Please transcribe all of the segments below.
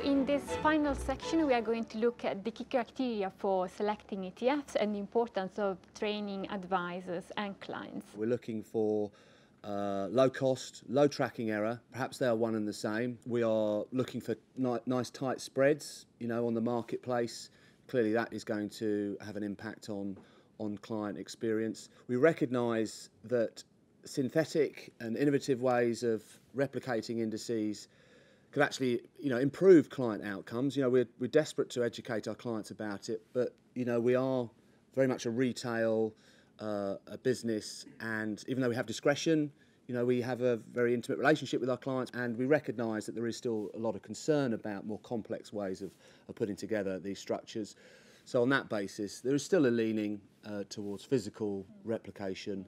in this final section, we are going to look at the key criteria for selecting ETFs and the importance of training advisors and clients. We're looking for low cost, low tracking error. Perhaps they are one and the same. We are looking for nice tight spreads, on the marketplace. Clearly that is going to have an impact on client experience. We recognise that synthetic and innovative ways of replicating indices could actually, improve client outcomes. We're desperate to educate our clients about it, but, we are very much a retail a business, and even though we have discretion, we have a very intimate relationship with our clients, and we recognise that there is still a lot of concern about more complex ways of putting together these structures. So on that basis, there is still a leaning towards physical replication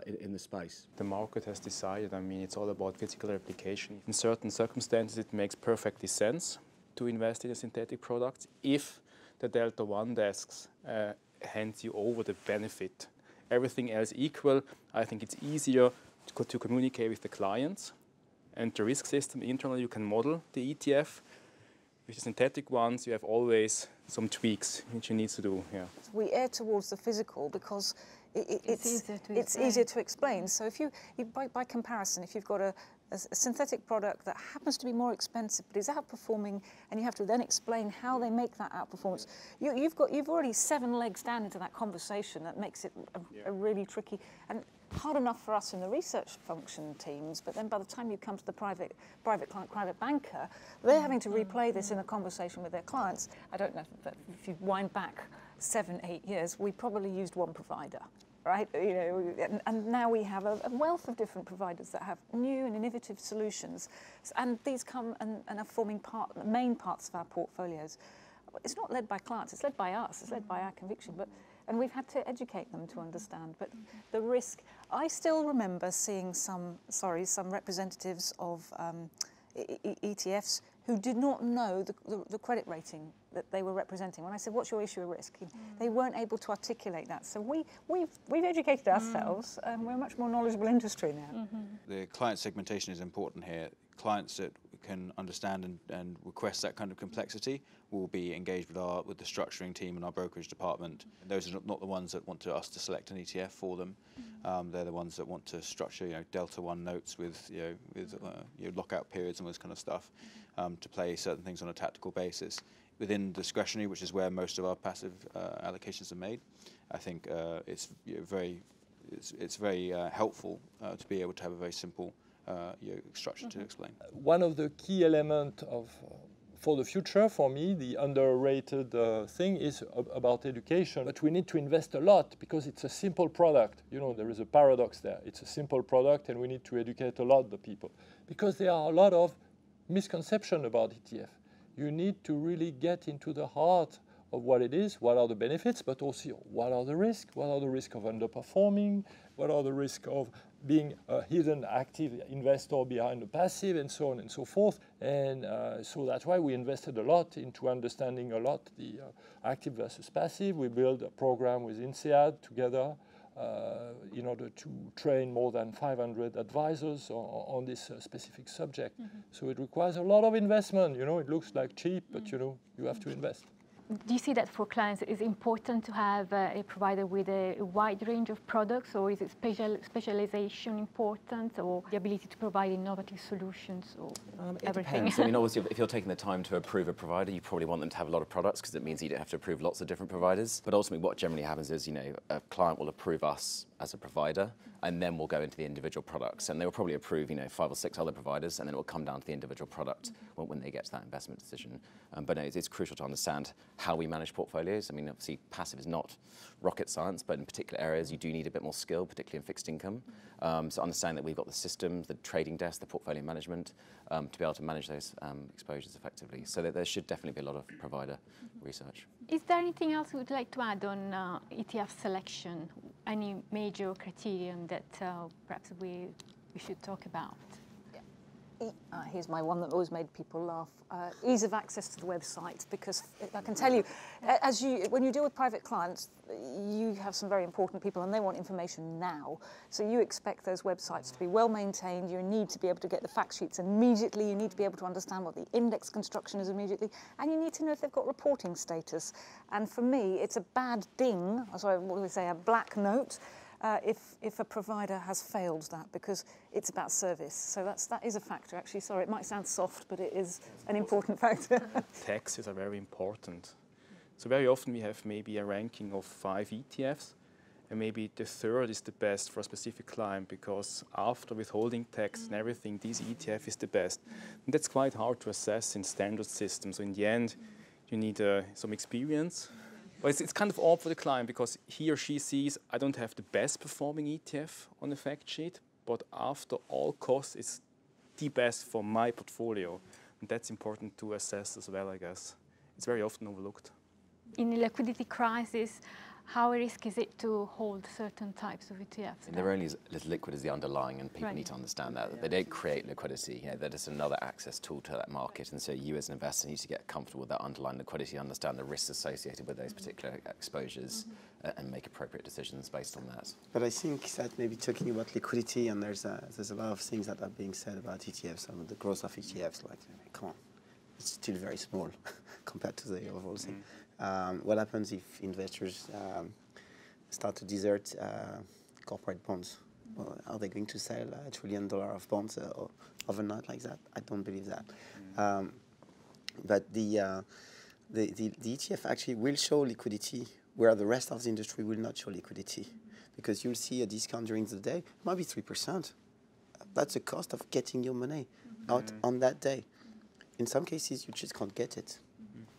in the space. The market has decided, it's all about physical replication. In certain circumstances, it makes perfectly sense to invest in a synthetic product if the Delta One desks hands you over the benefit. Everything else equal, I think it's easier to communicate with the clients, and the risk system internally you can model the ETF. With the synthetic ones, you have always some tweaks which you need to do. Yeah. We err towards the physical because it's easier to explain. So if you by comparison, if you've got a synthetic product that happens to be more expensive but is outperforming, and you have to then explain how they make that outperformance, you've already 7 legs down into that conversation. That makes it a really tricky and hard enough for us in the research function teams, but then by the time you come to the private client, private banker, they're having to replay this in a conversation with their clients. I don't know if you wind back 7-8 years, we probably used one provider. Right, and now we have a wealth of different providers that have new and innovative solutions, and these come and are forming main parts of our portfolios. It's not led by clients; it's led by us. It's led by our conviction, and we've had to educate them to understand. But the risk, I still remember seeing some representatives of ETFs who did not know the credit rating that they were representing. When I said, what's your issue of risk? They weren't able to articulate that. So we've educated ourselves, and we're a much more knowledgeable industry now. The client segmentation is important here. Clients that can understand and request that kind of complexity will be engaged with the structuring team and our brokerage department. Those are not the ones that want us to select an ETF for them. They're the ones that want to structure, Delta One notes with lockout periods and all this kind of stuff, to play certain things on a tactical basis. Within discretionary, which is where most of our passive allocations are made, I think it's very helpful to be able to have a very simple structure to explain. One of the key elements for the future, for me, the underrated thing is about education. But we need to invest a lot because it's a simple product. There is a paradox there. It's a simple product, and we need to educate a lot the people because there are a lot of misconceptions about ETF. You need to really get into the heart of what it is, what are the benefits, but also what are the risks, what are the risks of underperforming, what are the risks of being a hidden active investor behind the passive, and so on and so forth. And so that's why we invested a lot into understanding a lot the active versus passive. We built a program with INSEAD together in order to train more than 500 advisors on this specific subject. So it requires a lot of investment. It looks like cheap, but you have to invest. Do you see that for clients it's important to have a provider with a wide range of products, or is it specialization important, or the ability to provide innovative solutions, or everything? It depends. Obviously, if you're taking the time to approve a provider, you probably want them to have a lot of products because it means you don't have to approve lots of different providers. But ultimately, what generally happens is, a client will approve us as a provider, and then we'll go into the individual products, and they will probably approve 5 or 6 other providers, and then it will come down to the individual product when they get to that investment decision. But no, it's crucial to understand how we manage portfolios. Obviously, passive is not rocket science, but in particular areas you do need a bit more skill, particularly in fixed income. So understand that we've got the systems, the trading desk, the portfolio management, to be able to manage those exposures effectively. So there should definitely be a lot of provider research. Is there anything else you would like to add on ETF selection? Any major criterion that perhaps we should talk about? Here's my one that always made people laugh. Ease of access to the website, because I can tell you, when you deal with private clients, you have some very important people and they want information now. So you expect those websites to be well maintained. You need to be able to get the fact sheets immediately. You need to be able to understand what the index construction is immediately. And you need to know if they've got reporting status. And for me, it's a bad ding, sorry, what do we say, a black note, if a provider has failed that, because it's about service. So that is a factor, actually. Sorry, it might sound soft, but it is an important factor. Taxes are very important. So very often we have maybe a ranking of 5 ETFs, and maybe the third is the best for a specific client, because after withholding tax and everything, this ETF is the best. And that's quite hard to assess in standard systems. So in the end, you need some experience. But it's kind of odd for the client, because he or she sees, I don't have the best performing ETF on the fact sheet, but after all costs, it's the best for my portfolio. And that's important to assess as well, I guess. It's very often overlooked. In a liquidity crisis, how risky is it to hold certain types of ETFs? And they're only as liquid as the underlying, and people need to understand that. They don't create liquidity. That is another access tool to that market. And so you as an investor need to get comfortable with that underlying liquidity, understand the risks associated with those particular exposures, and make appropriate decisions based on that. But I think that maybe talking about liquidity, and there's a lot of things that are being said about ETFs, and the growth of ETFs, like, come on, it's still very small compared to the overall thing. What happens if investors start to desert corporate bonds? Well, are they going to sell $1 trillion of bonds overnight like that? I don't believe that. But the ETF actually will show liquidity where the rest of the industry will not show liquidity, because you'll see a discount during the day. It might be 3%. That's the cost of getting your money out on that day. In some cases, you just can't get it.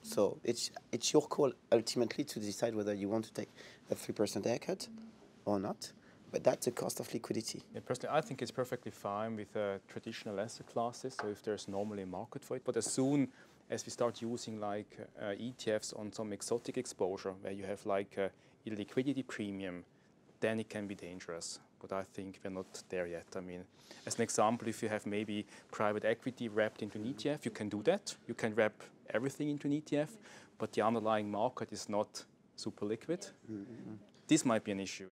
So it's your call ultimately to decide whether you want to take a 3% haircut or not. But that's the cost of liquidity. Yeah, personally, I think it's perfectly fine with traditional asset classes, so if there's normally a market for it. But as soon as we start using like ETFs on some exotic exposure, where you have like a illiquidity premium, then it can be dangerous. But I think we're not there yet. I mean, as an example, if you have maybe private equity wrapped into an ETF, you can do that. You can wrap everything into an ETF, but the underlying market is not super liquid. This might be an issue.